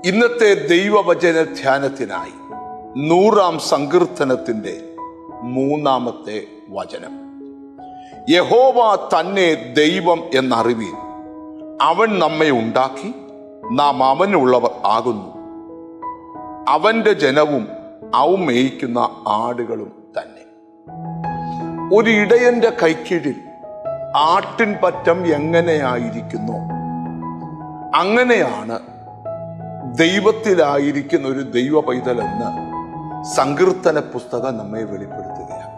ഇന്നത്തെ ദൈവവചന ധ്യാനത്തിനായി 100-ാം സങ്കീർത്തനത്തിന്റെ 3-ാമത്തെ വചനം. യഹോവ തന്നെ ദൈവം എന്നറിവീൻ, അവൻ നമ്മെ ഉണ്ടാക്കി, നാം അവനുള്ളവർ ആകുന്നു, അവന്റെ ജനവും അവൻ മേയിക്കുന്ന ആടുകളും തന്നെ. ഒരു ഇടയന്റെ കൈക്കീഴിൽ ആട്ടിൻ പറ്റം എങ്ങനെയായിരിക്കുന്നു, അങ്ങനെയാണ് ദൈവത്തിലായിരിക്കുന്ന ഒരു ദൈവ പൈതൽ എന്ന് സങ്കീർത്തന പുസ്തകം നമ്മെ വെളിപ്പെടുത്തുകയാണ്.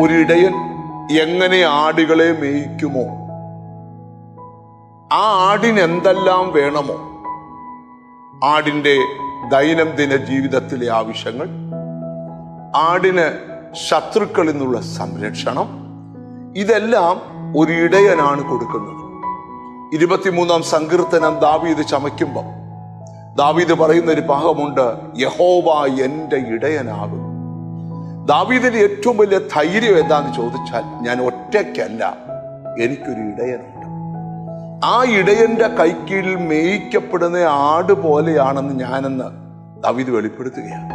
ഒരിടയൻ എങ്ങനെ ആടുകളെ മേയിക്കുമോ, ആ ആടിന് എന്തെല്ലാം വേണമോ, ആടിൻ്റെ ദൈനംദിന ജീവിതത്തിലെ ആവശ്യങ്ങൾ, ആടിന് ശത്രുക്കളിൽ നിന്നുള്ള സംരക്ഷണം, ഇതെല്ലാം ഒരു ഇടയനാണ് കൊടുക്കുന്നത്. 23-ാം സങ്കീർത്തനം ദാവീദ് ചമയ്ക്കുമ്പോൾ ദാവീദ് പറയുന്ന ഒരു ഭാഗമുണ്ട്, യഹോവ എൻ്റെ ഇടയനാകും. ദാവീദിന്റെ ഏറ്റവും വലിയ ധൈര്യം എന്താന്ന് ചോദിച്ചാൽ, ഞാൻ ഒറ്റയ്ക്കല്ല, എനിക്കൊരു ഇടയനുണ്ട്. ആ ഇടയന്റെ കൈക്കീഴിൽ മേയിക്കപ്പെടുന്ന ആട് പോലെയാണെന്ന് ഞാനെന്ന് ദാവീദ് വെളിപ്പെടുത്തുകയാണ്.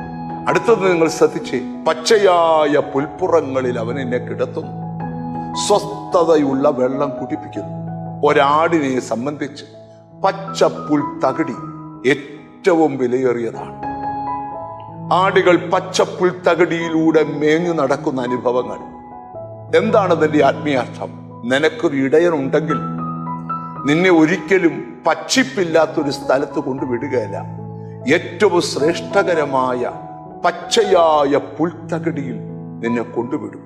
അടുത്തത് നിങ്ങൾ ശ്രദ്ധിച്ചേ, പച്ചയായ പുൽപ്പുറങ്ങളിൽ അവൻ എന്നെ കിടത്തുന്നു, സ്വസ്ഥതയുള്ള വെള്ളം കുടിപ്പിക്കുന്നു. ഒരാടിനെ സംബന്ധിച്ച് പച്ചപ്പുൽ തകിടി ഏറ്റവും വിലയേറിയതാണ്. ആടുകൾ പച്ചപ്പുൽ തകിടിയിലൂടെ മേഞ്ഞു നടക്കുന്ന അനുഭവങ്ങൾ. എന്താണ് അതിന്റെ ആത്മീയാർത്ഥം? നിനക്കൊരു ഇടയനുണ്ടെങ്കിൽ നിന്നെ ഒരിക്കലും പച്ചിപ്പില്ലാത്തൊരു സ്ഥലത്ത് കൊണ്ടുവിടുകയല്ല, ഏറ്റവും ശ്രേഷ്ഠകരമായ പച്ചയായ പുൽത്തകിടിയിൽ നിന്നെ കൊണ്ടുവിടും.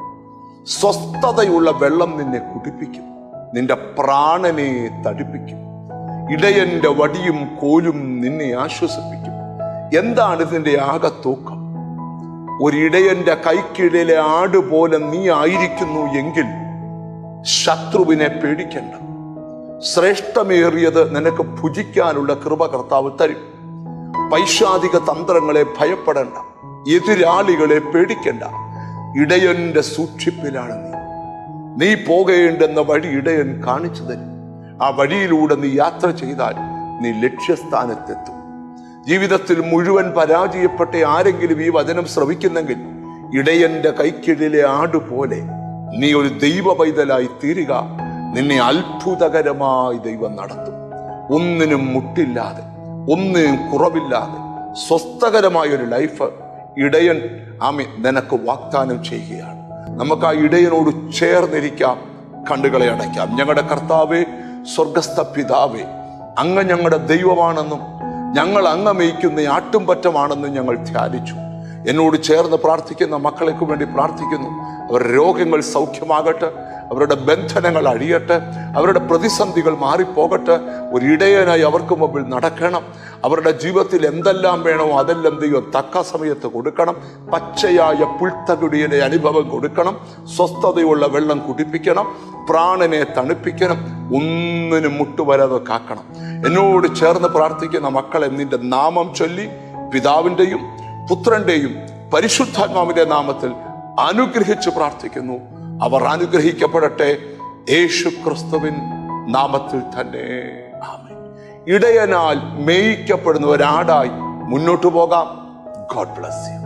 സ്വസ്ഥതയുള്ള വെള്ളം നിന്നെ കുടിപ്പിക്കും, നിന്റെ പ്രാണനെ തടിപ്പിക്കും. ഇടയന്റെ വടിയും കോലും നിന്നെ ആശ്വസിപ്പിക്കും. എന്താണ് ഇതിന്റെ ആകെ തൂക്കം? ഒരിടയന്റെ കൈക്കീഴിലെ ആട് പോലെ നീ ആയിരിക്കുന്നു എങ്കിൽ ശത്രുവിനെ പേടിക്കണ്ട. ശ്രേഷ്ഠമേറിയത് നിനക്ക് ഭുജിക്കാനുള്ള കൃപ കർത്താവ് തരും. പൈശാചിക തന്ത്രങ്ങളെ ഭയപ്പെടേണ്ട, എതിരാളികളെ പേടിക്കണ്ട. ഇടയന്റെ സൂക്ഷിപ്പിലാണ് നീ പോകേണ്ടെന്ന വഴി ഇടയൻ കാണിച്ചു തരും. ആ വഴിയിലൂടെ നീ യാത്ര ചെയ്താൽ നീ ലക്ഷ്യസ്ഥാനത്തെത്തും. ജീവിതത്തിൽ മുഴുവൻ പരാജയപ്പെട്ട ആരെങ്കിലും ഈ വചനം ശ്രവിക്കുന്നെങ്കിൽ, ഇടയന്റെ കൈക്കീഴിലെ ആടുപോലെ നീ ഒരു ദൈവ പൈതലായി തീരുക. നിന്നെ അത്ഭുതകരമായി ദൈവം നടത്തും. ഒന്നിനും മുട്ടില്ലാതെ, ഒന്നിനും കുറവില്ലാതെ സ്വസ്ഥകരമായ ഒരു ലൈഫ് ഇടയൻ നിനക്ക് വാഗ്ദാനം ചെയ്യുകയാണ്. നമുക്ക് ആ ഇടയനോട് ചേർന്നിരിക്കാം, കണ്ണുകളെ അടയ്ക്കാം. ഞങ്ങളുടെ കർത്താവേ, സ്വർഗസ്ഥ പിതാവേ, അങ്ങ് ഞങ്ങളുടെ ദൈവമാണെന്നും ഞങ്ങൾ അങ്ങ് മേയ്ക്കുന്ന ആട്ടുംപറ്റമാണെന്നും ഞങ്ങൾ ധ്യാനിച്ചു. എന്നോട് ചേർന്ന് പ്രാർത്ഥിക്കുന്ന മക്കൾക്ക് വേണ്ടി പ്രാർത്ഥിക്കുന്നു. അവരുടെ രോഗങ്ങൾ സൗഖ്യമാകട്ടെ, അവരുടെ ബന്ധനങ്ങൾ അഴിയട്ടെ, അവരുടെ പ്രതിസന്ധികൾ മാറിപ്പോകട്ടെ. ഒരിടയനായി അവർക്ക് മുമ്പിൽ നടക്കണം. അവരുടെ ജീവിതത്തിൽ എന്തെല്ലാം വേണമോ അതെല്ലാം ദൈവം തക്ക സമയത്ത് കൊടുക്കണം. പച്ചയായ പുൽത്തകിടിയുടെ അനുഭവം കൊടുക്കണം. സ്വസ്ഥതയുള്ള വെള്ളം കുടിപ്പിക്കണം. പ്രാണനെ തണുപ്പിക്കണം. ഒന്നിനും മുട്ടുവരാതെ കാക്കണം. എന്നോട് ചേർന്ന് പ്രാർത്ഥിക്കുന്ന മക്കളെ നിന്റെ നാമം ചൊല്ലി പിതാവിൻ്റെയും പുത്രന്റെയും പരിശുദ്ധാത്മാവിന്റെ നാമത്തിൽ അനുഗ്രഹിച്ച് പ്രാർത്ഥിക്കുന്നു. അവർ അനുഗ്രഹിക്കപ്പെടട്ടെ, യേശു ക്രിസ്തുവിൻ നാമത്തിൽ തന്നെ. ആമേൻ. ഇടയനാൽ മേയിക്കപ്പെടുന്ന ഒരാടായി മുന്നോട്ട് പോകാം. God bless you.